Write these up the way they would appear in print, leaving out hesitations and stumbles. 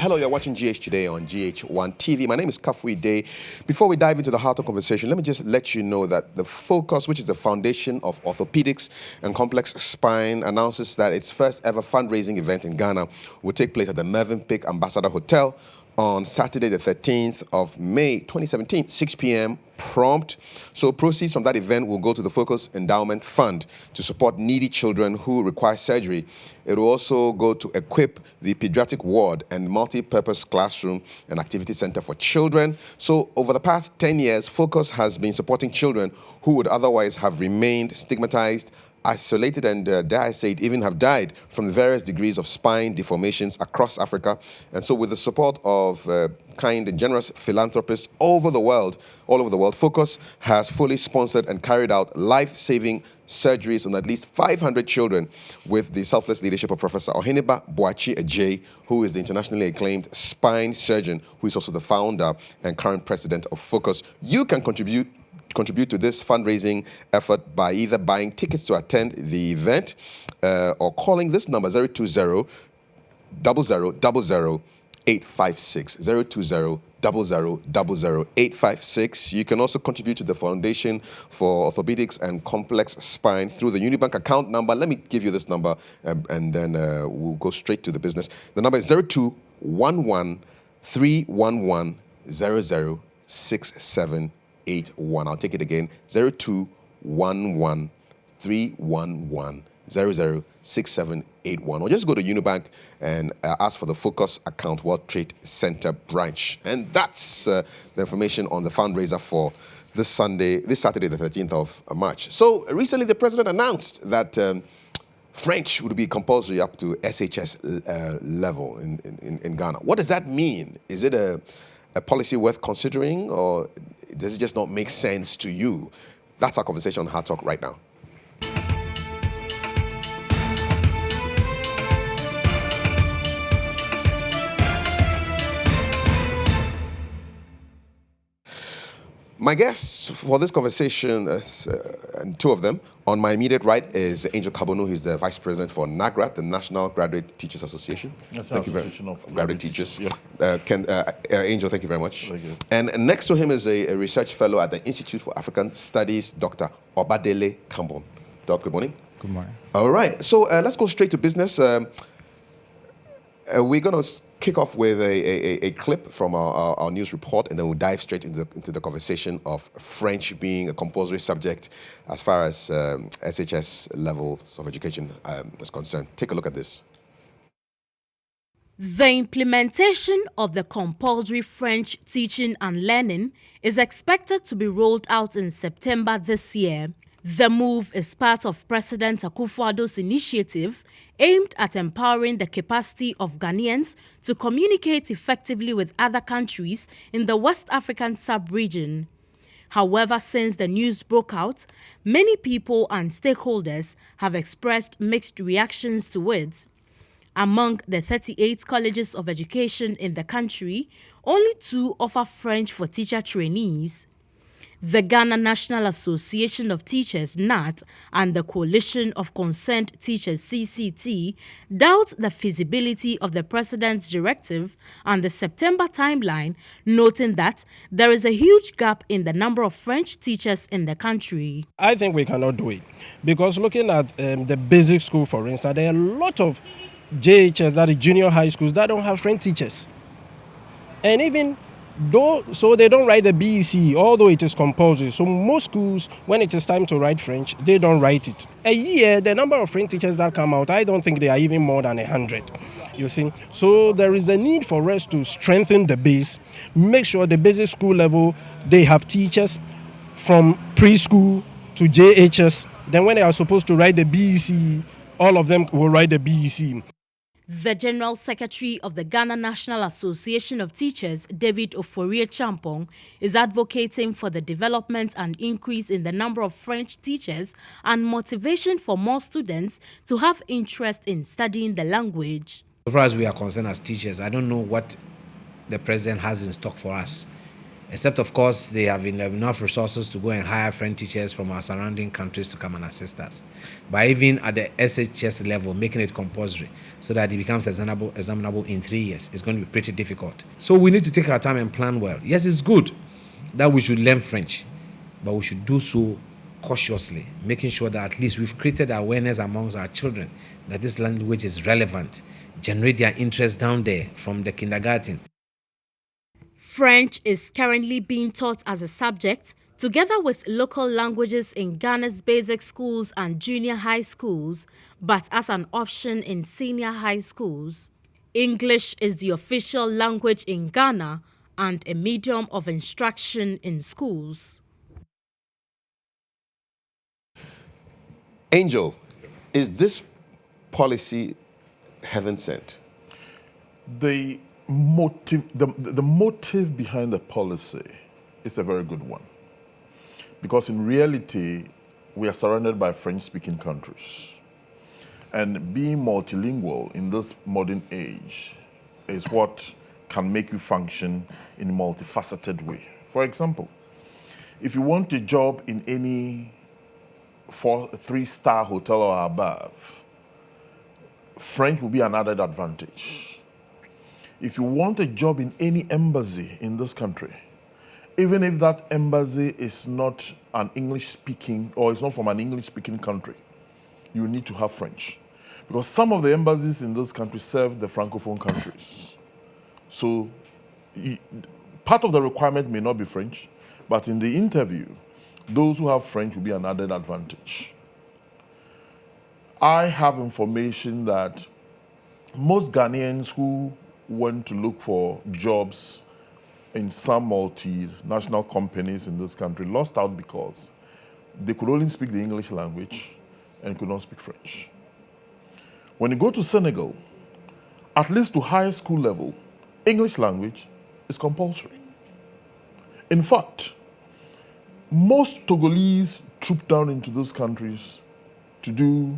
Hello, you're watching GH Today on GH1 TV. My name is KAFUI Day. Before we dive into the heart of conversation, let me just let you know that the Focus, which is the Foundation of Orthopedics and Complex Spine, announces that its first ever fundraising event in Ghana will take place at the Mervyn Peak Ambassador Hotel on Saturday, the 13th of May, 2017, 6 p.m. prompt. So proceeds from that event will go to the Focus Endowment Fund to support needy children who require surgery. It will also go to equip the pediatric ward and multi-purpose classroom and activity center for children. So over the past 10 years, Focus has been supporting children who would otherwise have remained stigmatized, isolated, and dare I say it, even have died from the various degrees of spine deformations across Africa. And so with the support of kind and generous philanthropists all over the world, Focus has fully sponsored and carried out life-saving surgeries on at least 500 children with the selfless leadership of Professor Oheniba Boachi Ajay, who is the internationally acclaimed spine surgeon, who is also the founder and current president of Focus. You can contribute to this fundraising effort by either buying tickets to attend the event or calling this number 020 0000 856 020 0000 856. You can also contribute to the Foundation for Orthopedics and Complex Spine through the Unibank account number. Let me give you this number and then we'll go straight to the business. The number is 0211 311 006781. I'll take it again, 0211 311 006781. Or just go to Unibank and ask for the Focus account, World Trade Center branch. And that's the information on the fundraiser for this Saturday, the 13th of March. So recently the president announced that French would be compulsory up to SHS level in Ghana. What does that mean? Is it a policy worth considering, or does it just not make sense to you? That's our conversation on Hard Talk right now. My guests for this conversation, and two of them, on my immediate right is Angel CARBONU. He's the Vice President for NAGRAT, the National Graduate Teachers Association. Thank you very much. Graduate Teachers. Yeah. Angel, thank you very much. Thank you. And next to him is a research fellow at the Institute for African Studies, Dr. Obadele KAMBON. Doc, good morning. Good morning. All right, so let's go straight to business. We're going to kick off with a clip from our news report, and then we'll dive straight into the conversation of French being a compulsory subject as far as SHS levels of education is concerned. Take a look at this. The implementation of the compulsory French teaching and learning is expected to be rolled out in September this year. The move is part of President Akufo-Addo's initiative aimed at empowering the capacity of Ghanaians to communicate effectively with other countries in the West African sub-region. However, since the news broke out, many people and stakeholders have expressed mixed reactions to it. Among the 38 colleges of education in the country, only 2 offer French for teacher trainees. The Ghana National Association of Teachers, NAT, and the Coalition of Concerned Teachers, CCT, doubt the feasibility of the President's directive and the September timeline, noting that there is a huge gap in the number of French teachers in the country. I think we cannot do it because looking at the basic school, for instance, there are a lot of JHS, that is junior high schools, that don't have French teachers. And even so they don't write the BEC, although it is compulsory. So most schools, when it is time to write French, they don't write it. A year, the number of French teachers that come out, I don't think they are even more than 100. You see, so there is a need for us to strengthen the base, make sure the basic school level, they have teachers from preschool to JHS. Then when they are supposed to write the BEC, all of them will write the BEC. The General Secretary of the Ghana National Association of Teachers, David Oforie-Champong, is advocating for the development and increase in the number of French teachers and motivation for more students to have interest in studying the language. As far as we are concerned as teachers, I don't know what the President has in stock for us. Except, of course, they have enough resources to go and hire French teachers from our surrounding countries to come and assist us. But even at the SHS level, making it compulsory so that it becomes examinable in 3 years is going to be pretty difficult. So we need to take our time and plan well. Yes, it's good that we should learn French, but we should do so cautiously, making sure that at least we've created awareness amongst our children that this language is relevant, generate their interest down there from the kindergarten. French is currently being taught as a subject together with local languages in Ghana's basic schools and junior high schools, but as an option in senior high schools. English is the official language in Ghana and a medium of instruction in schools. Angel, is this policy heaven sent? The motive behind the policy is a very good one. Because in reality, we are surrounded by French-speaking countries. And being multilingual in this modern age is what can make you function in a multifaceted way. For example, if you want a job in any 3-star hotel or above, French will be an added advantage. If you want a job in any embassy in this country, even if that embassy is not an English-speaking or it's not from an English-speaking country, you need to have French. Because some of the embassies in this country serve the Francophone countries. So part of the requirement may not be French, but in the interview, those who have French will be an added advantage. I have information that most Ghanaians who went to look for jobs in some multinational companies in this country lost out because they could only speak the English language and could not speak French. When you go to Senegal, at least to high school level, English language is compulsory. In fact, most Togolese troop down into those countries to do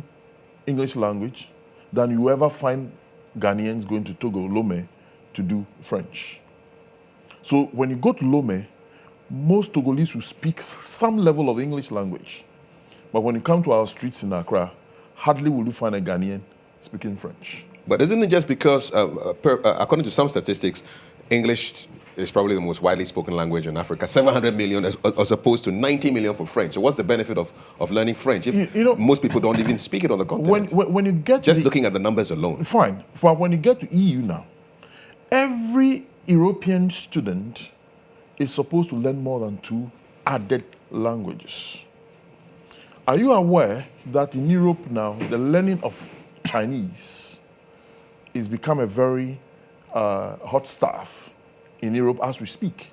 English language than you ever find Ghanaians going to Togo, Lomé, to do French. So when you go to Lomé, most Togolese will speak some level of English language. But when you come to our streets in Accra, hardly will you find a Ghanaian speaking French. But isn't it just because, according to some statistics, English is probably the most widely spoken language in Africa, 700 million as opposed to 90 million for French. So what's the benefit of learning French if most people don't even speak it on the continent? When you get just looking at the numbers alone. Fine. But when you get to EU now, every European student is supposed to learn more than 2 added languages. Are you aware that in Europe now, the learning of Chinese is become a very hot stuff in Europe as we speak?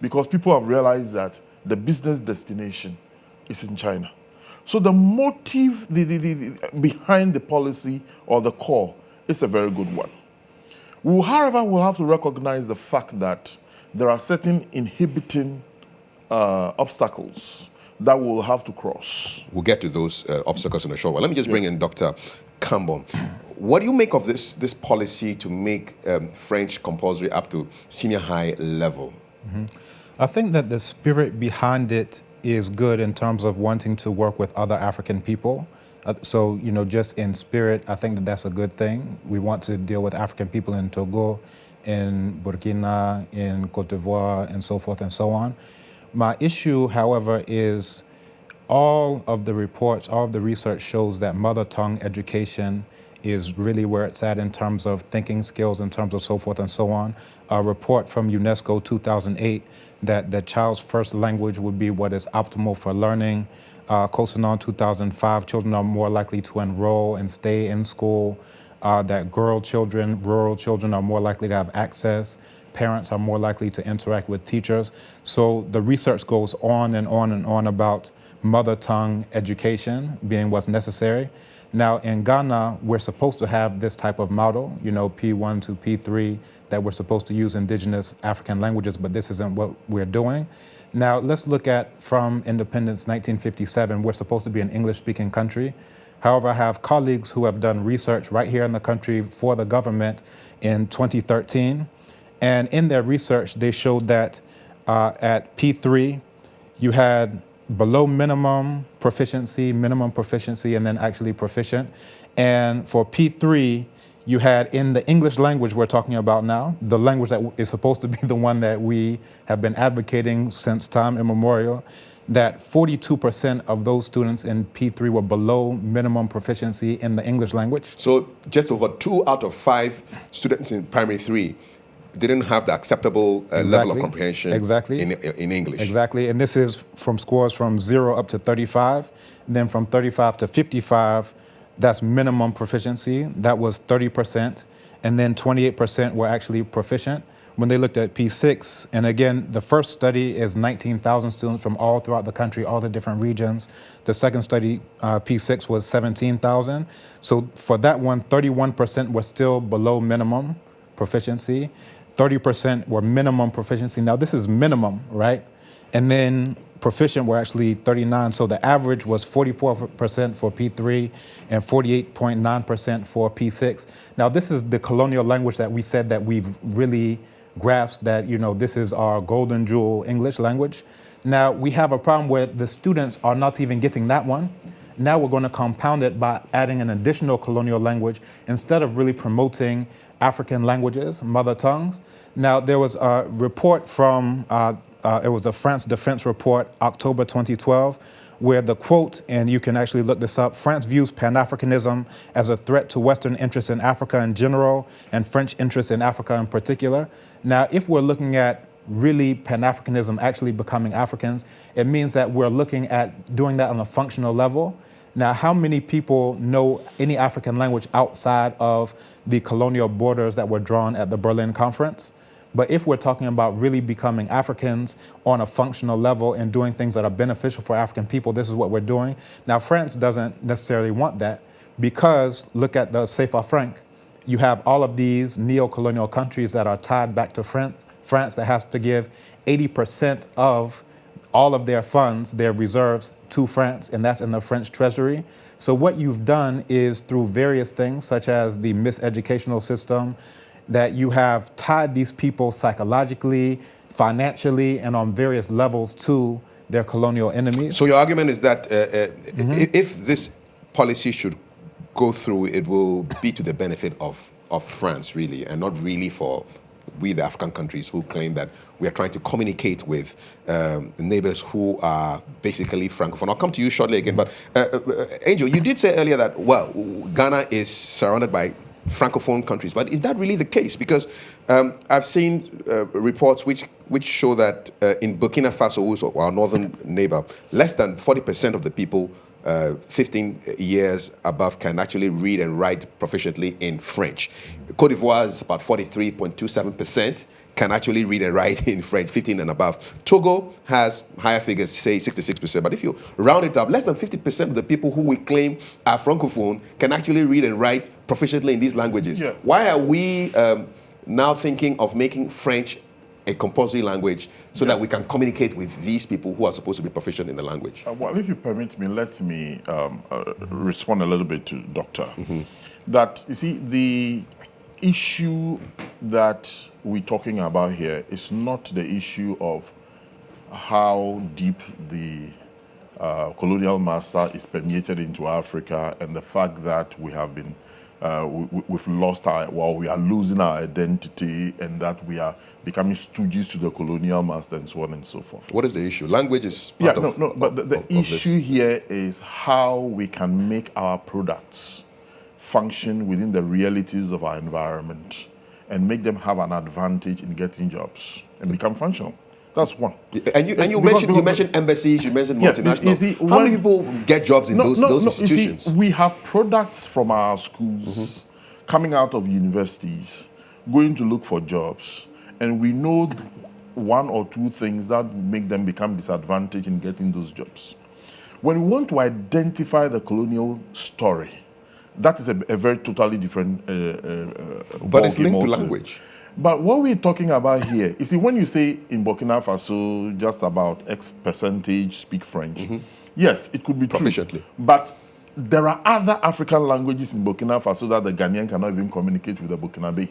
Because people have realized that the business destination is in China. So the motive behind the policy or the core is a very good one. However, we'll have to recognize the fact that there are certain inhibiting obstacles that we'll have to cross. We'll get to those obstacles in a short while. Let me just bring in Dr. KAMBON. What do you make of this policy to make French compulsory up to senior high level? Mm-hmm. I think that the spirit behind it is good in terms of wanting to work with other African people. So, just in spirit, I think that that's a good thing. We want to deal with African people in Togo, in Burkina, in Cote d'Ivoire, and so forth and so on. My issue, however, is all of the reports, all of the research shows that mother tongue education is really where it's at in terms of thinking skills, in terms of so forth and so on. A report from UNESCO 2008 that the child's first language would be what is optimal for learning. COSANON 2005, children are more likely to enroll and stay in school. That rural children are more likely to have access. Parents are more likely to interact with teachers. So the research goes on and on and on about mother tongue education being what's necessary. Now in Ghana, we're supposed to have this type of model, P1 to P3, that we're supposed to use indigenous African languages, but this isn't what we're doing. Now let's look at from independence 1957, we're supposed to be an English-speaking country. However, I have colleagues who have done research right here in the country for the government in 2013. And in their research, they showed that at P3, you had below minimum proficiency, and then actually proficient. And for P3, you had in the English language we're talking about now, the language that is supposed to be the one that we have been advocating since time immemorial, that 42% of those students in P3 were below minimum proficiency in the English language. So just over 2 out of 5 students in primary 3 didn't have the acceptable level of comprehension in English. Exactly, and this is from scores from 0 up to 35, and then from 35 to 55, that's minimum proficiency. That was 30%, and then 28% were actually proficient. When they looked at P6, and again, the first study is 19,000 students from all throughout the country, all the different regions. The second study, P6, was 17,000. So for that one, 31% were still below minimum proficiency. 30% were minimum proficiency. Now this is minimum, right? And then proficient were actually 39. So the average was 44% for P3 and 48.9% for P6. Now this is the colonial language that we said that we've really grasped, that, you know, this is our golden jewel English language. Now we have a problem where the students are not even getting that one. Now we're going to compound it by adding an additional colonial language instead of really promoting African languages, mother tongues. Now there was a report from, it was a France Defense report, October 2012, where the quote, and you can actually look this up, France views Pan-Africanism as a threat to Western interests in Africa in general and French interests in Africa in particular. Now, if we're looking at really Pan-Africanism actually becoming Africans, it means that we're looking at doing that on a functional level. Now, how many people know any African language outside of the colonial borders that were drawn at the Berlin Conference? But if we're talking about really becoming Africans on a functional level and doing things that are beneficial for African people, this is what we're doing. Now, France doesn't necessarily want that, because look at the CFA franc. You have all of these neo-colonial countries that are tied back to France that has to give 80% of all of their funds, their reserves, to France, and that's in the French treasury. So what you've done is, through various things, such as the miseducational system, that you have tied these people psychologically, financially, and on various levels to their colonial enemies. So your argument is that if this policy should go through, it will be to the benefit of France, really, and not really for we, the African countries, who claim that we are trying to communicate with neighbors who are basically Francophone. I'll come to you shortly again, but Angel, you did say earlier that, well, Ghana is surrounded by Francophone countries, but is that really the case? Because I've seen reports which show that in Burkina Faso, our northern neighbor, less than 40% of the people 15 years above can actually read and write proficiently in French. Côte d'Ivoire is about 43.27% can actually read and write in French, 15 and above. Togo has higher figures, say 66%. But if you round it up, less than 50% of the people who we claim are Francophone can actually read and write proficiently in these languages. Yeah. Why are we now thinking of making French a compulsory language so that we can communicate with these people who are supposed to be proficient in the language? Well, if you permit me, let me respond a little bit to Doctor. That, you see, the issue that we're talking about here is not the issue of how deep the colonial master is permeated into Africa and the fact that we have been, we've lost our, well, we are losing our identity and that we are becoming stooges to the colonial master and so on and so forth. What is the issue? Language is part of, but the issue here is how we can make our products function within the realities of our environment and make them have an advantage in getting jobs and become functional. That's one. And you mentioned embassies, you mentioned multinationals. How many people get jobs in those institutions? You see, we have products from our schools coming out of universities, going to look for jobs, and we know one or two things that make them become disadvantaged in getting those jobs. When we want to identify the colonial story, that is a very totally different but it's linked to language. But what we're talking about here, you see, when you say in Burkina Faso, just about X percentage speak French, yes, it could be proficiently. True. But there are other African languages in Burkina Faso that the Ghanaian cannot even communicate with the Burkinabe.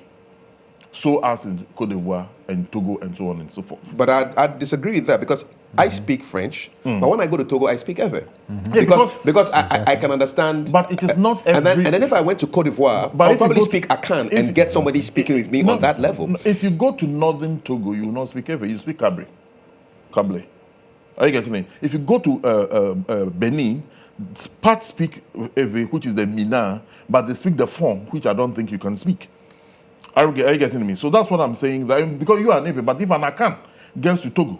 so as in Cote d'Ivoire and Togo and so on and so forth. But I disagree with that because I speak French, but when I go to Togo, I speak Ewe. Yeah, because I can understand. But it is not every... And then if I went to Cote d'Ivoire, I'll probably speak Akan and get somebody speaking with me on that level. If you go to northern Togo, you will not speak Ewe, you speak Kable. Are you getting me? If you go to Benin, part speak Ewe, which is the Mina, but they speak the form, which I don't think you can speak. Are you getting me? So that's what I'm saying. That because you are an Ewe, but if an Akan gets to Togo,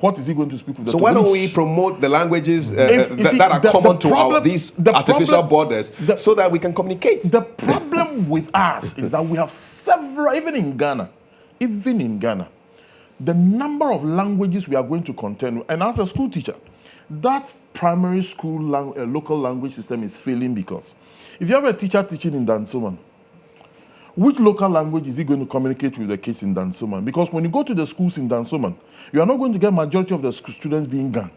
what is he going to speak with the So Togolese? why don't we promote the languages that are common to these artificial borders so that we can communicate? The problem with us is that we have several, even in Ghana, the number of languages we are going to contend with. And as a school teacher, that primary school local language system is failing because if you have a teacher teaching in Dansoman, which local language is he going to communicate with the kids in Dansoman? Because when you go to the schools in Dansoman, you are not going to get majority of the students being Gan.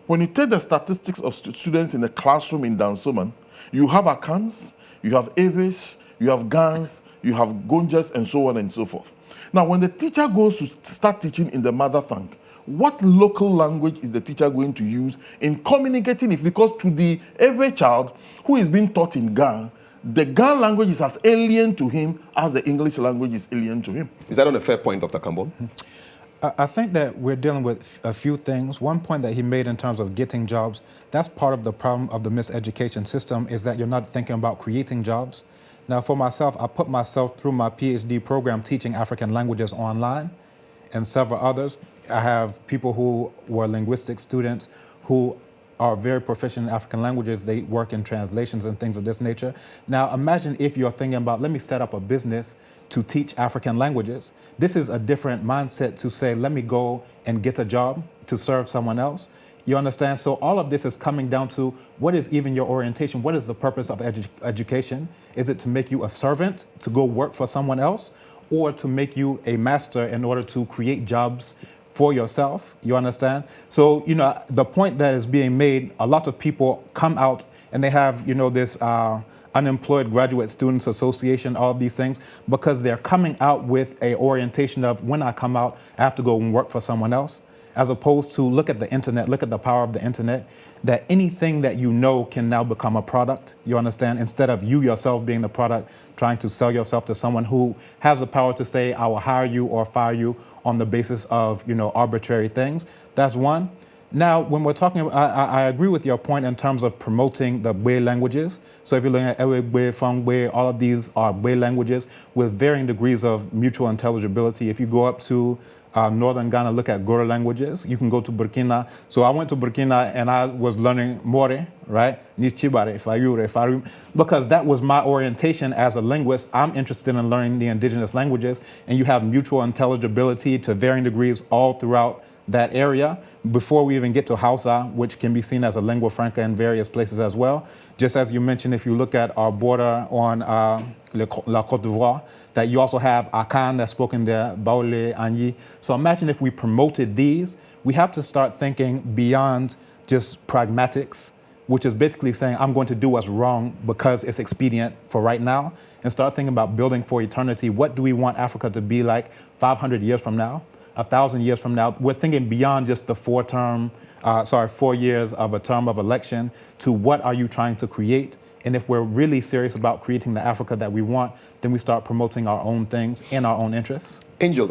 When you take the statistics of students in the classroom in Dansoman, you have Akans, you have Ewes, you have Gans, you have Gonjas, and so on and so forth. Now, when the teacher goes to start teaching in the mother tongue, what local language is the teacher going to use in communicating it? Because to the every child who is being taught in Gan, the Gan language is as alien to him as the English language is alien to him. Is that on a fair point, Dr. Kambon? I think that we're dealing with a few things. One point that he made in terms of getting jobs, that's part of the problem of the miseducation system is that you're not thinking about creating jobs. Now, for myself, I put myself through my PhD program teaching African languages online and several others. I have people who were linguistic students who are very proficient in African languages. They work in translations and things of this nature. Now, imagine if you're thinking about, let me set up a business to teach African languages. This is a different mindset to say, let me go and get a job to serve someone else. You understand? So all of this is coming down to what is even your orientation? What is the purpose of education? Is it to make you a servant to go work for someone else, or to make you a master in order to create jobs for yourself? You understand? So, you know, the point that is being made, a lot of people come out and they have, you know, this Unemployed Graduate Students Association, all of these things, because they're coming out with a orientation of when I come out, I have to go and work for someone else, as opposed to look at the internet, look at the power of the internet, that anything that you know can now become a product, you understand, instead of you yourself being the product, trying to sell yourself to someone who has the power to say, I will hire you or fire you on the basis of, you know, arbitrary things. That's one. Now, when we're talking, I agree with your point in terms of promoting the Bwe languages. So if you're looking at Ewe, Bwe, Fang, Bwe, all of these are Bwe languages with varying degrees of mutual intelligibility. If you go up to northern Ghana, look at Goro languages. You can go to Burkina. So I went to Burkina and I was learning More, right? Nichibare, Fayure, Farum, because that was my orientation as a linguist. I'm interested in learning the indigenous languages, and you have mutual intelligibility to varying degrees all throughout that area before we even get to Hausa, which can be seen as a lingua franca in various places as well. Just as you mentioned, if you look at our border on La Côte d'Ivoire, that you also have Akan that's spoken there, Baole, Anyi. So imagine if we promoted these. We have to start thinking beyond just pragmatics, which is basically saying I'm going to do what's wrong because it's expedient for right now, and start thinking about building for eternity. What do we want Africa to be like 500 years from now? 1,000 years from now? We're thinking beyond just the 4 years of a term of election to what are you trying to create? And if we're really serious about creating the Africa that we want, then we start promoting our own things in our own interests. Angel,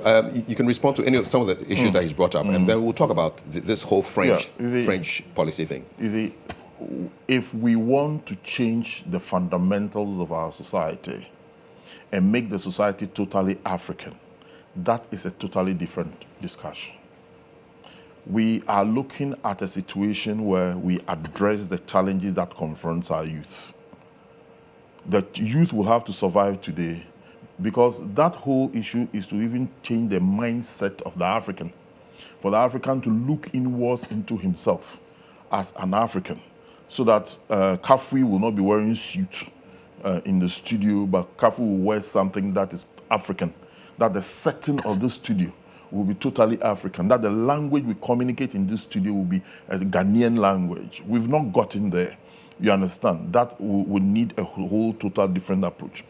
you can respond to any of some of the issues that he's brought up, and then we'll talk about this whole French policy thing. You see, if we want to change the fundamentals of our society and make the society totally African, that is a totally different discussion. We are looking at a situation where we address the challenges that confronts our youth. The youth will have to survive today, because that whole issue is to even change the mindset of the African. For the African to look inwards into himself as an African, so that KAFUI will not be wearing suit in the studio, but KAFUI will wear something that is African. That the setting of the studio will be totally African, that the language we communicate in this studio will be a Ghanaian language. We've not gotten there, you understand? That would need a whole total different approach.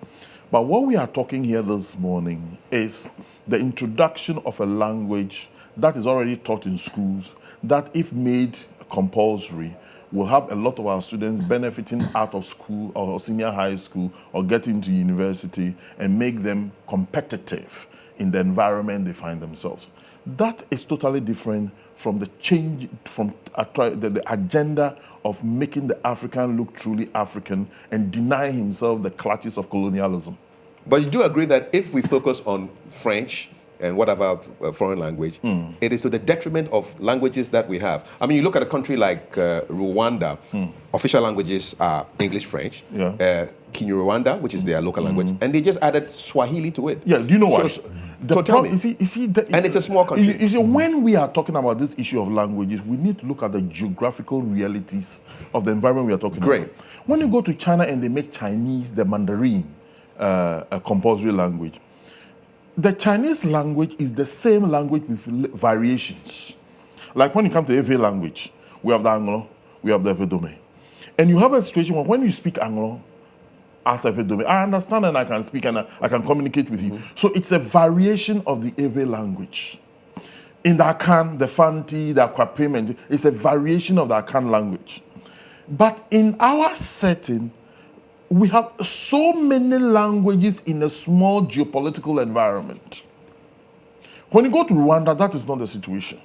But what we are talking here this morning is the introduction of a language that is already taught in schools, that if made compulsory, will have a lot of our students benefiting out of school or senior high school or getting to university and make them competitive in the environment they find themselves. That is totally different from the change, from the agenda of making the African look truly African and deny himself the clutches of colonialism. But you do agree that if we focus on French and whatever foreign language, it is to the detriment of languages that we have. I mean, you look at a country like Rwanda, official languages are English, French, Kinyarwanda, which is their local language, and they just added Swahili to it. Yeah, do you know what? So tell me. You see, and it's a small country. You see, when we are talking about this issue of languages, we need to look at the geographical realities of the environment we are talking about. When you go to China and they make Chinese, the Mandarin, a compulsory language, the Chinese language is the same language with variations. Like when you come to Ewe language, we have the Anglo, we have the Ewe. And you have a situation where when you speak Anglo, as Ewe, I understand and I can speak and I can communicate with you. So it's a variation of the Ewe language. In the Akan, the Fanti, the Akwapim, it's a variation of the Akan language. But in our setting, we have so many languages in a small geopolitical environment. When you go to Rwanda, that is not the situation.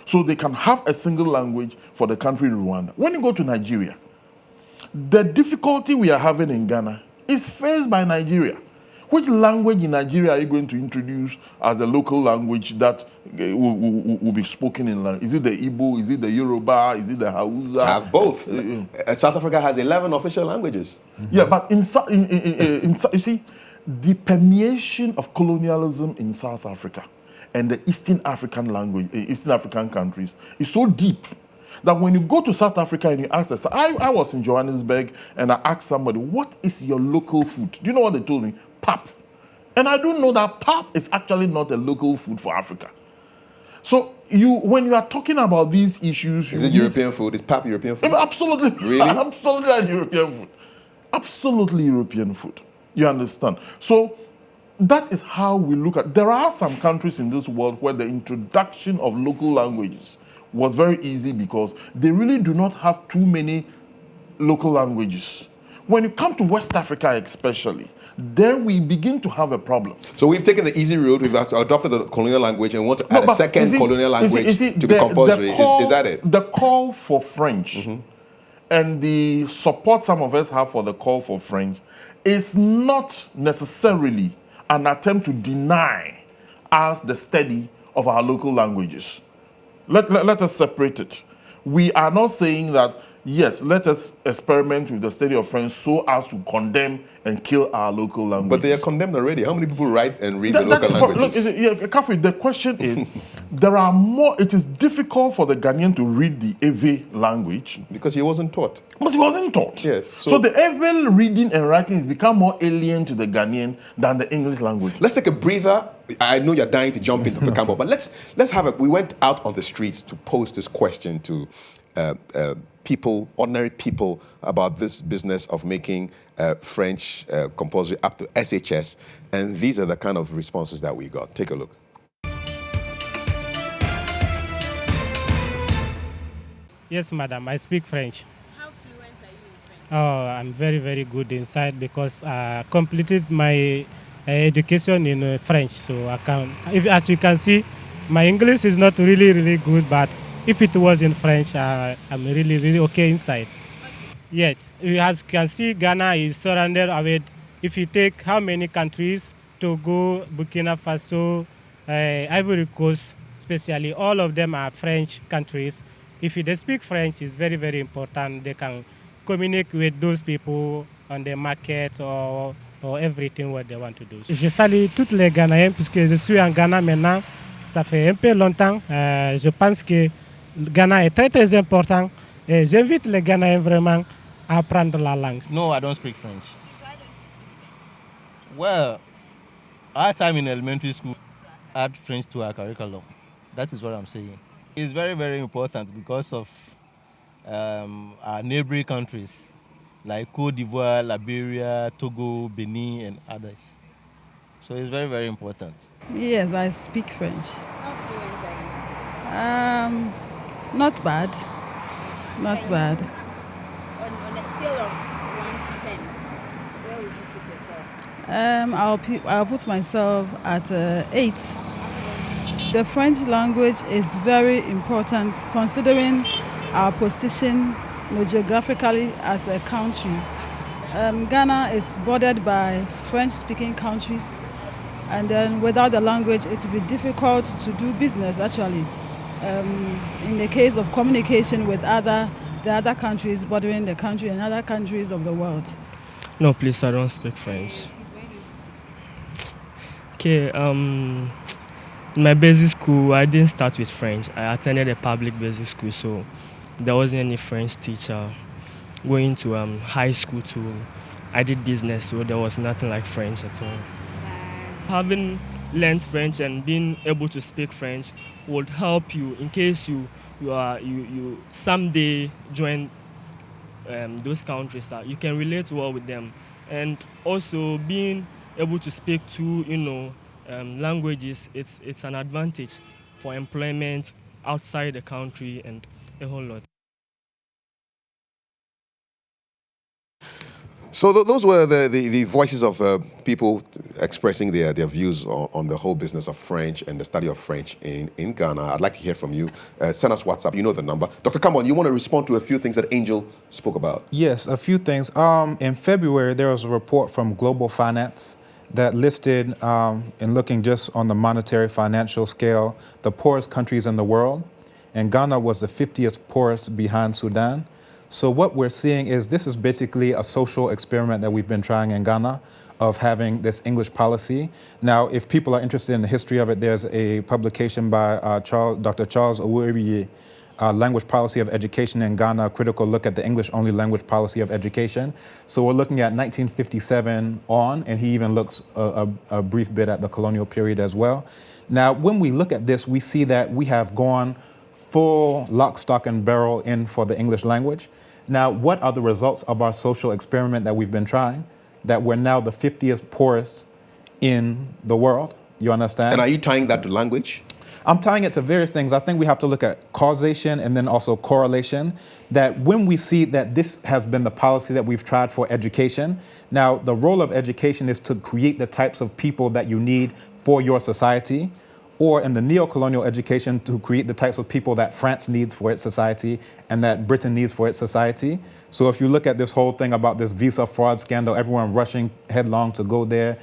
So they can have a single language for the country in Rwanda. When you go to Nigeria, the difficulty we are having in Ghana is faced by Nigeria. Which language in Nigeria are you going to introduce as the local language that will be spoken in? Is it the Igbo? Is it the Yoruba? Is it the Hausa? Have both. South Africa has 11 official languages. Yeah, but you see, the permeation of colonialism in South Africa and the Eastern African language, Eastern African countries, is so deep that when you go to South Africa and you ask us, I was in Johannesburg and I asked somebody, what is your local food? Do you know what they told me? Pap. And I don't know that pap is actually not a local food for Africa. So when you are talking about these issues... Is it European food? Is pap European food? Absolutely. Really? Absolutely European food. Absolutely European food. You understand? So that is how we look at... There are some countries in this world where the introduction of local languages was very easy because they really do not have too many local languages. When you come to West Africa especially, then we begin to have a problem. So we've taken the easy route, we've adopted the colonial language and want to add a second colonial language to be compulsory. Is that it? The call for French and the support some of us have for the call for French is not necessarily an attempt to deny us the study of our local languages. Let us separate it. We are not saying that, yes, let us experiment with the study of French so as to condemn and kill our local languages. But they are condemned already. How many people write and read the local languages? KAFUI, the question is, there are more, it is difficult for the Ghanaian to read the Ewe language. Because he wasn't taught. Because he wasn't taught. Yes. So the Ewe reading and writing has become more alien to the Ghanaian than the English language. Let's take a breather. I know you're dying to jump into the Campbell, but let's have a, we went out on the streets to pose this question to people, ordinary people, about this business of making French compulsory up to SHS, and these are the kind of responses that we got. Take a look. Yes, madam, I speak French. How fluent are you in French? Oh, I'm very, very good inside because I completed my education in French. So I can, as you can see, my English is not really, really good, but if it was in French, I'm really, really okay inside. Yes, as you can see, Ghana is surrounded with, if you take how many countries, Togo, Burkina Faso, Ivory Coast, especially, all of them are French countries. If they speak French, it's very, very important. They can communicate with those people on the market or everything what they want to do. Je salue toutes les Ghanéens puisque je suis en Ghana maintenant. Ça fait un peu longtemps. Je pense que le Ghana est très, très important. Et j'invite les Ghanéens vraiment à apprendre la langue. No, I don't speak French. Why don't you speak French? Well, our time in elementary school, add French to our curriculum. That is what I'm saying. It's very, very important because of our neighboring countries. like Cote d'Ivoire, Liberia, Togo, Benin, and others. So it's very, very important. Yes, I speak French. How fluent are you? Not bad. Not bad. On a scale of 1 to 10, where would you put yourself? I'll put myself at 8. The French language is very important considering our position geographically as a country. Ghana is bordered by French-speaking countries, and then without the language it will be difficult to do business actually. In the case of communication with the other countries bordering the country and other countries of the world. No, please, I don't speak French. Okay, in my basic school, I didn't start with French. I attended a public basic school, so there wasn't any French teacher. Going to high school too, I did business, so there was nothing like French at all. Having learned French and being able to speak French would help you in case you someday join those countries. You can relate well with them, and also being able to speak two languages, it's an advantage for employment outside the country and a whole lot. So those were the voices of people expressing their views on the whole business of French and the study of French in Ghana. I'd like to hear from you. Send us WhatsApp. You know the number. Dr. KAMBON, you want to respond to a few things that Angel spoke about? Yes, a few things. In February, there was a report from Global Finance that listed, in looking just on the monetary financial scale, the poorest countries in the world. And Ghana was the 50th poorest behind Sudan. So what we're seeing is this is basically a social experiment that we've been trying in Ghana of having this English policy. Now, if people are interested in the history of it, there's a publication by Dr. Charles Owurie, Language Policy of Education in Ghana, a critical look at the English-only language policy of education. So we're looking at 1957 on, and he even looks a brief bit at the colonial period as well. Now, when we look at this, we see that we have gone full lock, stock, and barrel in for the English language. Now, what are the results of our social experiment that we've been trying? That we're now the 50th poorest in the world. You understand? And are you tying that to language? I'm tying it to various things. I think we have to look at causation and then also correlation. That when we see that this has been the policy that we've tried for education, now the role of education is to create the types of people that you need for your society, or in the neo-colonial education to create the types of people that France needs for its society and that Britain needs for its society. So if you look at this whole thing about this visa fraud scandal, everyone rushing headlong to go there,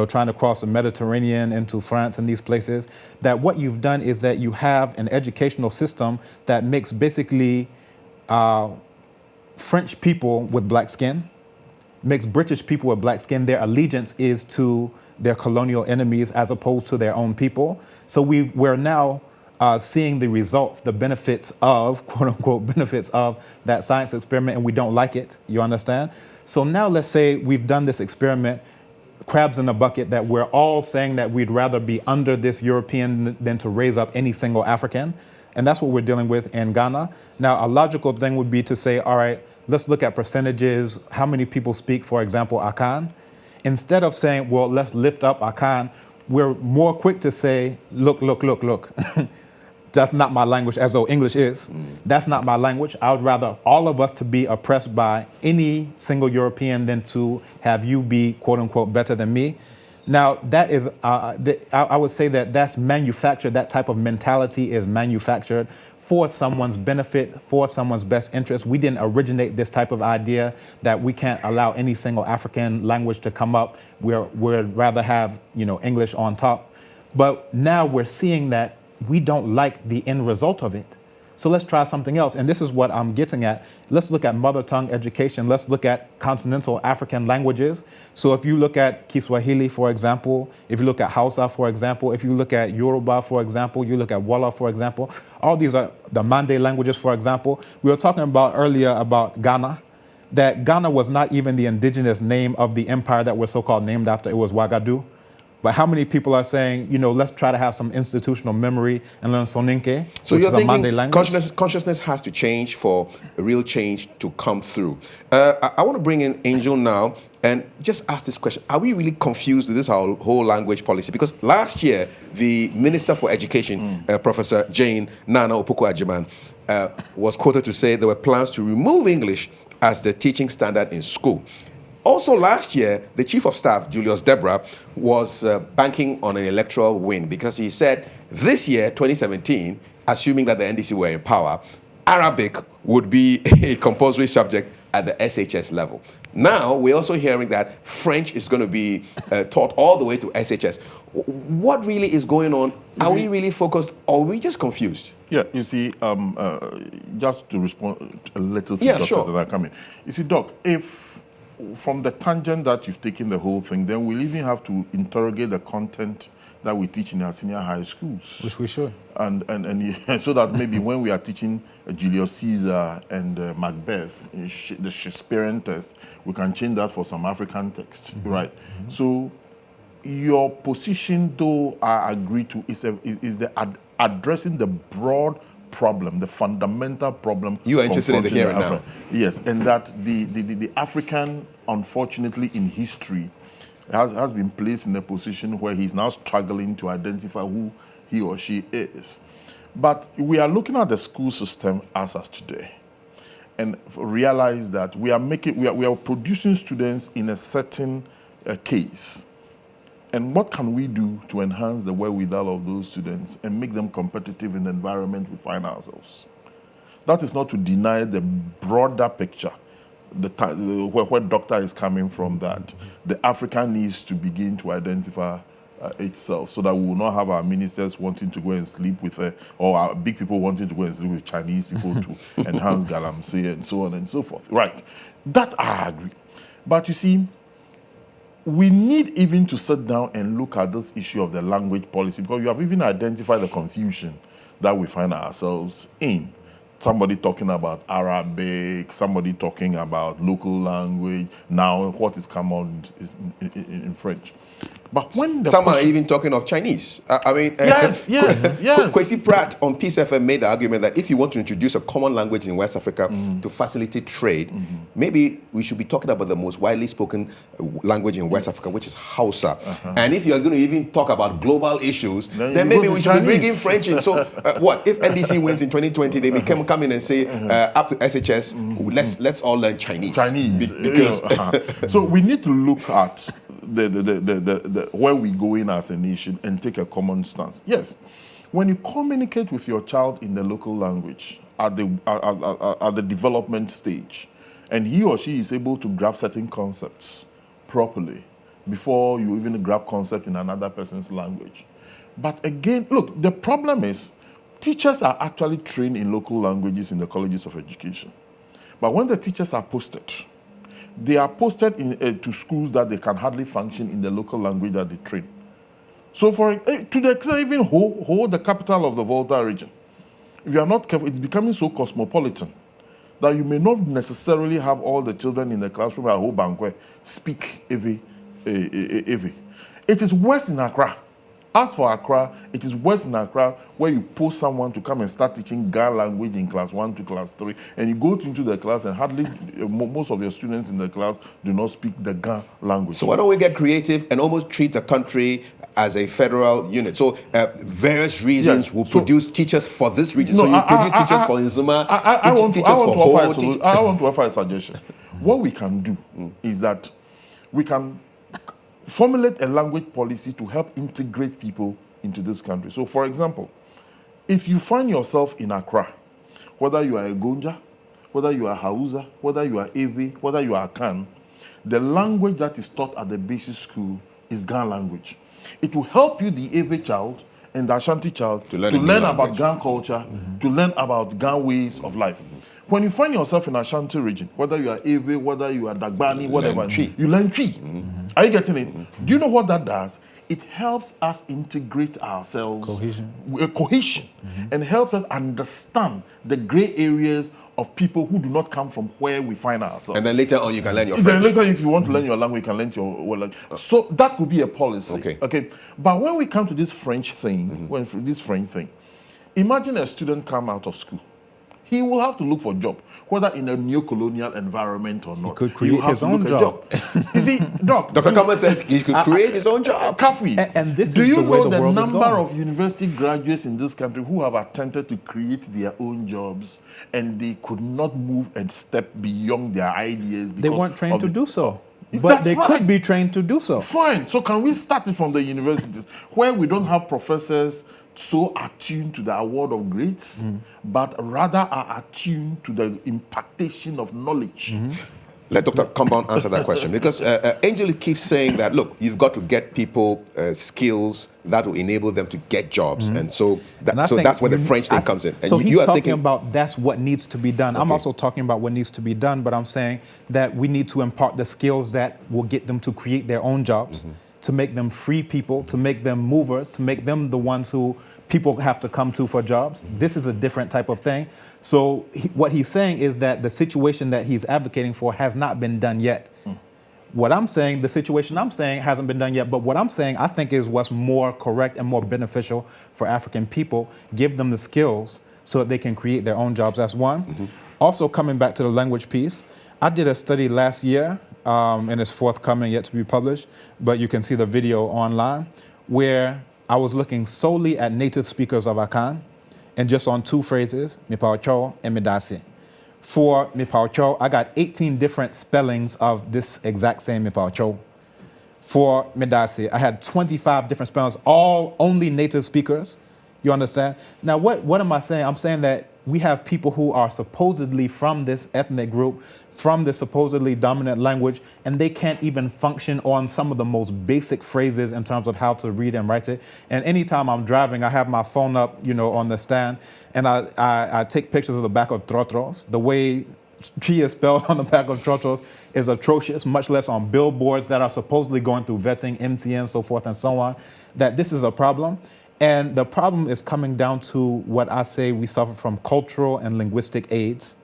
trying to cross the Mediterranean into France and these places, that what you've done is that you have an educational system that makes basically French people with black skin, makes British people with black skin, their allegiance is to their colonial enemies as opposed to their own people. So we're now seeing the results, the benefits of, quote unquote, benefits of that science experiment, and we don't like it, you understand? So now let's say we've done this experiment, crabs in a bucket, that we're all saying that we'd rather be under this European than to raise up any single African. And that's what we're dealing with in Ghana. Now, a logical thing would be to say, all right, let's look at percentages, how many people speak, for example, Akan. Instead of saying, well, let's lift up Akan, we're more quick to say, look. That's not my language, as though English is. That's not my language. I would rather all of us to be oppressed by any single European than to have you be, quote unquote, better than me. Now, that is, I would say that that's manufactured, that type of mentality is manufactured for someone's benefit, for someone's best interest. We didn't originate this type of idea that we can't allow any single African language to come up. We'd rather have, English on top. But now we're seeing that we don't like the end result of it. So let's try something else. And this is what I'm getting at. Let's look at mother tongue education. Let's look at continental African languages. So if you look at Kiswahili, for example, if you look at Hausa, for example, if you look at Yoruba, for example, you look at Wolof, for example, all these are the Mande languages, for example. We were talking about earlier about Ghana, that Ghana was not even the indigenous name of the empire that we're so-called named after. It was Ouagadougou. But how many people are saying, let's try to have some institutional memory and learn Soninke, so which you're is a Mande thinking language? consciousness has to change for a real change to come through. I want to bring in Angel now and just ask this question. Are we really confused with this whole language policy? Because last year, the Minister for Education, Professor Jane Nana Opoku-Agyeman, was quoted to say there were plans to remove English as the teaching standard in school. Also last year, the Chief of Staff, Julius Deborah, was banking on an electoral win because he said this year, 2017, assuming that the NDC were in power, Arabic would be a compulsory subject at the SHS level. Now, we're also hearing that French is going to be taught all the way to SHS. What really is going on? Are we really focused or are we just confused? Yeah, you see, just to respond a little to Dr. Sure. that are coming. You see, Doc, if from the tangent that you've taken the whole thing, then we'll even have to interrogate the content that we teach in our senior high schools. Which we should. And so that maybe when we are teaching Julius Caesar and Macbeth, the Shakespearean text, we can change that for some African text, right? So your position, though, I agree to, is addressing the broad problem, the fundamental problem. You are interested in the here and now. Yes, and that the African, unfortunately, in history, has been placed in a position where he's now struggling to identify who he or she is. But we are looking at the school system as of today and realize that we are producing students in a certain case. And what can we do to enhance the wherewithal of those students and make them competitive in the environment we find ourselves? That is not to deny the broader picture, where doctor is coming from, that the Africa needs to begin to identify itself so that we will not have our ministers wanting to go and sleep with, or our big people wanting to go and sleep with Chinese people to enhance galamsey and so on and so forth. Right. That I agree. But you see, we need even to sit down and look at this issue of the language policy, because you have even identified the confusion that we find ourselves in. Somebody talking about Arabic, somebody talking about local language, now what is common in French. But when some are even talking of Chinese. Yes. Kwesi Pratt on Peace FM made the argument that if you want to introduce a common language in West Africa to facilitate trade, maybe we should be talking about the most widely spoken language in West Africa, which is Hausa. And if you are going to even talk about global issues, then maybe we should be bringing French in. So what if NDC wins in 2020? They come in and say up to SHS, let's all learn Chinese. Because so we need to look at where we go in as a nation and take a common stance. Yes, when you communicate with your child in the local language at the development stage, and he or she is able to grab certain concepts properly before you even grab concept in another person's language. But again, look, the problem is teachers are actually trained in local languages in the colleges of education. But when the teachers are posted, they are posted to schools that they can hardly function in the local language that they train. So to the extent even Ho, the capital of the Volta region, if you are not careful, it's becoming so cosmopolitan that you may not necessarily have all the children in the classroom at Ho Bankwe speak Ewe. It is worse in Accra. As for Accra, it is worse in Accra where you post someone to come and start teaching Ga language in class 1 to class 3, and you go into the class and hardly most of your students in the class do not speak the Ga language. So why don't we get creative and almost treat the country as a federal unit? So various regions will produce teachers for this region. So you produce teachers for Nzuma, teachers for Ho. I want to offer a suggestion. What we can do is that we can formulate a language policy to help integrate people into this country. So, for example, if you find yourself in Accra, whether you are a Gonja, whether you are Hausa, whether you are Ewe, whether you are Akan, the language that is taught at the basic school is Gan language. It will help you, the Ewe child and the Ashanti child, to learn about Gan culture, to learn about Gan ways of life. When you find yourself in Ashanti region, whether you are Ewe, whether you are Dagbani, whatever, you learn Twi. Are you getting it? Do you know what that does? It helps us integrate ourselves. Cohesion. And helps us understand the gray areas of people who do not come from where we find ourselves. And then later on, you can learn your Then French. later, if you want to learn your language, you can learn your language. So that could be a policy. Okay. But when we come to this French thing, imagine a student come out of school. He will have to look for a job, whether in a neo-colonial environment or not. He could create his own job. You see, Dr. Kambon says he could create his own job. KAFUI, and this do is you the way know the the world is number going. of university graduates in this country who have attempted to create their own jobs and they could not move and step beyond their ideas? They weren't trained to do so. But That's they right. could be trained to do so. Fine. So can we start it from the universities where we don't have professors so attuned to the award of grades, but rather are attuned to the impartation of knowledge? Let Dr. Kambon answer that question, because Angel keeps saying that, look, you've got to get people skills that will enable them to get jobs. And so, that's where the French thing comes in. And so he's are talking thinking about that's what needs to be done. I'm also talking about what needs to be done, but I'm saying that we need to impart the skills that will get them to create their own jobs, to make them free people, to make them movers, to make them the ones who people have to come to for jobs. This is a different type of thing. So what he's saying is that the situation that he's advocating for has not been done yet. What I'm saying, the situation I'm saying hasn't been done yet, but what I'm saying I think is what's more correct and more beneficial for African people. Give them the skills so that they can create their own jobs. That's one. Also, coming back to the language piece, I did a study last year, and it's forthcoming, yet to be published, but you can see the video online, where I was looking solely at native speakers of Akan, and just on two phrases, Mipaucho and Midasi. For Mipaucho, I got 18 different spellings of this exact same Mipaucho. For Midasi, I had 25 different spellings, all only native speakers. You understand? Now, what am I saying? I'm saying that we have people who are supposedly from this ethnic group, from this supposedly dominant language, and they can't even function on some of the most basic phrases in terms of how to read and write it. And anytime I'm driving, I have my phone up, on the stand, and I take pictures of the back of trotros. The way tree is spelled on the back of trotros is atrocious, much less on billboards that are supposedly going through vetting, MTN, so forth and so on, that this is a problem. And the problem is coming down to what I say we suffer from cultural and linguistic AIDS.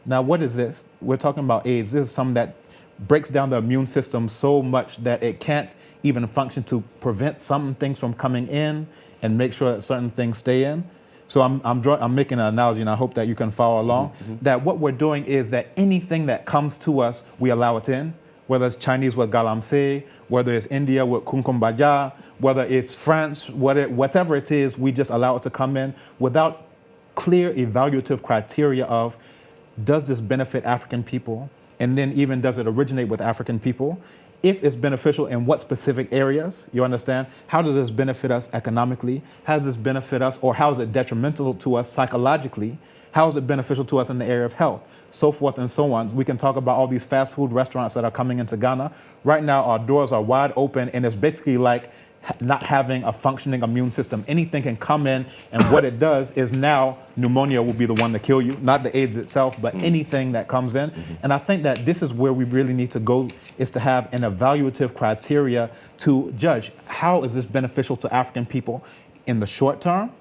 Now, what is this? We're talking about AIDS. This is something that breaks down the immune system so much that it can't even function to prevent some things from coming in and make sure that certain things stay in. So I'm making an analogy, and I hope that you can follow along, that what we're doing is that anything that comes to us, we allow it in, whether it's Chinese with galamsey, whether it's India with kumkumbaya, whether it's France, whatever it is, we just allow it to come in without clear evaluative criteria of, does this benefit African people? And then even, does it originate with African people? If it's beneficial, in what specific areas, you understand? How does this benefit us economically? How does this benefit us, or how is it detrimental to us psychologically? How is it beneficial to us in the area of health? So forth and so on. We can talk about all these fast food restaurants that are coming into Ghana. Right now, our doors are wide open, and it's basically like not having a functioning immune system. Anything can come in, and what it does is now pneumonia will be the one to kill you, not the AIDS itself, but anything that comes in. And I think that this is where we really need to go, is to have an evaluative criteria to judge how is this beneficial to African people in the short term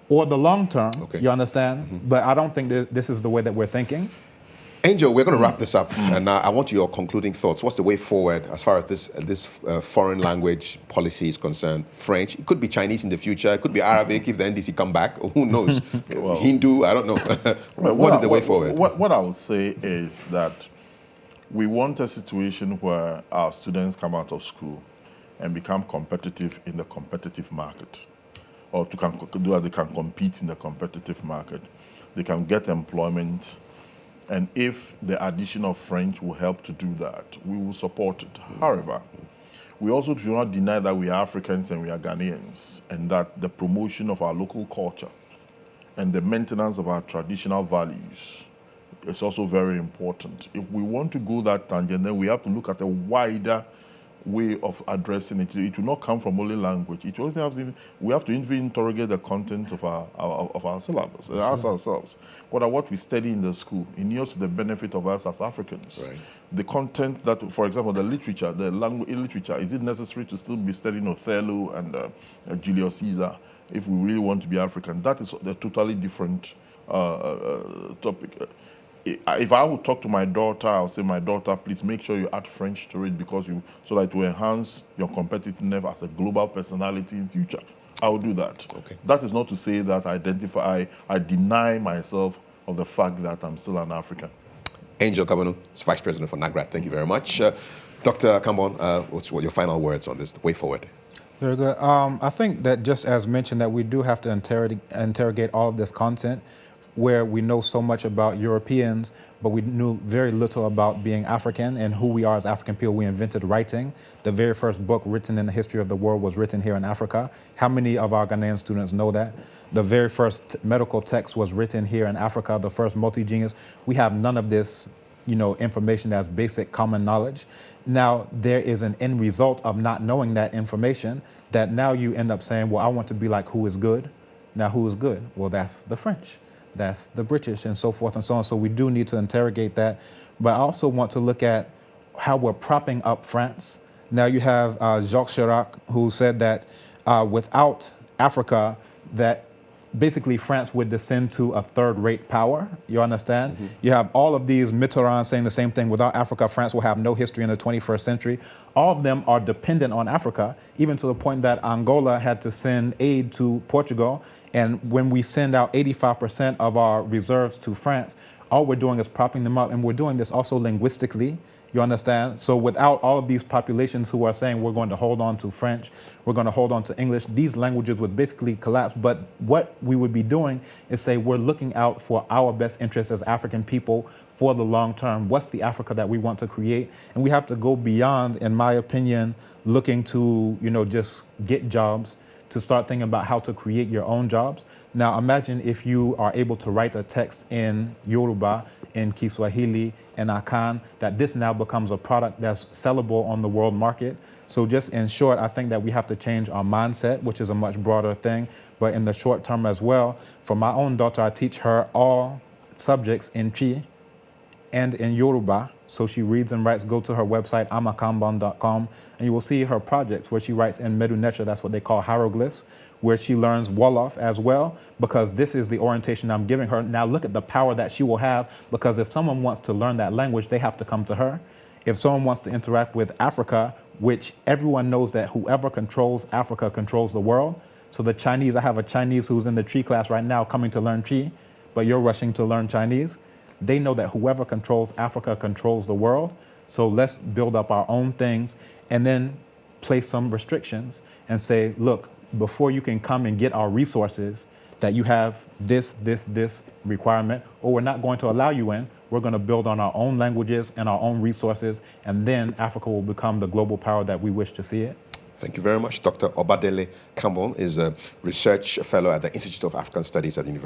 or the long term, you understand? But I don't think that this is the way that we're thinking. Angel, we're going to wrap this up, and I want your concluding thoughts. What's the way forward as far as this foreign language policy is concerned? French, it could be Chinese in the future, it could be Arabic if the NDC come back, who knows? Well, Hindu, I don't know. What is the way forward? What I would say is that we want a situation where our students come out of school and become competitive in the competitive market, or they can compete in the competitive market. They can get employment. And if the addition of French will help to do that, we will support it. However, we also do not deny that we are Africans and we are Ghanaians, and that the promotion of our local culture and the maintenance of our traditional values is also very important. If we want to go that tangent, then we have to look at a wider way of addressing it. It will not come from only language. It also we have to even interrogate the content of our syllabus and ask ourselves, what we study in the school inures to the benefit of us as Africans? Right. The content that, for example, the literature, the language literature, is it necessary to still be studying Othello and Julius Caesar if we really want to be African? That is a totally different topic. if I would talk to my daughter, I would say, my daughter, please make sure you add French to it because so that it will enhance your competitiveness as a global personality in future. I will do that. Okay. That is not to say that I deny myself of the fact that I'm still an African. Angel CARBONU is Vice President for NAGRAT. Thank you very much. Dr. KAMBON, what's your final words on this, the way forward? Very good. I think that just as mentioned that we do have to interrogate all of this content where we know so much about Europeans, but we knew very little about being African and who we are as African people. We invented writing. The very first book written in the history of the world was written here in Africa. How many of our Ghanaian students know that? The very first medical text was written here in Africa, the first multi-genius. We have none of this, information that's basic common knowledge. Now, there is an end result of not knowing that information that now you end up saying, well, I want to be like who is good. Now, who is good? Well, that's the French. That's the British, and so forth and so on. So we do need to interrogate that. But I also want to look at how we're propping up France. Now you have Jacques Chirac, who said that without Africa, that basically France would descend to a third-rate power. You understand? Mm-hmm. You have all of these Mitterrand saying the same thing. Without Africa, France will have no history in the 21st century. All of them are dependent on Africa, even to the point that Angola had to send aid to Portugal. And when we send out 85% of our reserves to France, all we're doing is propping them up. And we're doing this also linguistically. You understand? So without all of these populations who are saying we're going to hold on to French, we're going to hold on to English, these languages would basically collapse. But what we would be doing is say we're looking out for our best interests as African people for the long term. What's the Africa that we want to create? And we have to go beyond, in my opinion, looking to, just get jobs, to start thinking about how to create your own jobs. Now imagine if you are able to write a text in Yoruba, in Kiswahili, and Akan, that this now becomes a product that's sellable on the world market. So just in short, I think that we have to change our mindset, which is a much broader thing, but in the short term as well. For my own daughter, I teach her all subjects in Chi and in Yoruba. So she reads and writes. Go to her website, amakambon.com, and you will see her projects where she writes in Medu Necha, that's what they call hieroglyphs, where she learns Wolof as well, because this is the orientation I'm giving her. Now look at the power that she will have, because if someone wants to learn that language, they have to come to her. If someone wants to interact with Africa, which everyone knows that whoever controls Africa controls the world. So the Chinese, I have a Chinese who's in the Tree class right now coming to learn Tree, but you're rushing to learn Chinese. They know that whoever controls Africa controls the world. So let's build up our own things and then place some restrictions and say, look, before you can come and get our resources, that you have this requirement, or we're not going to allow you in. We're going to build on our own languages and our own resources, and then Africa will become the global power that we wish to see it. Thank you very much. Dr. Obadele KAMBON is a research fellow at the Institute of African Studies at the University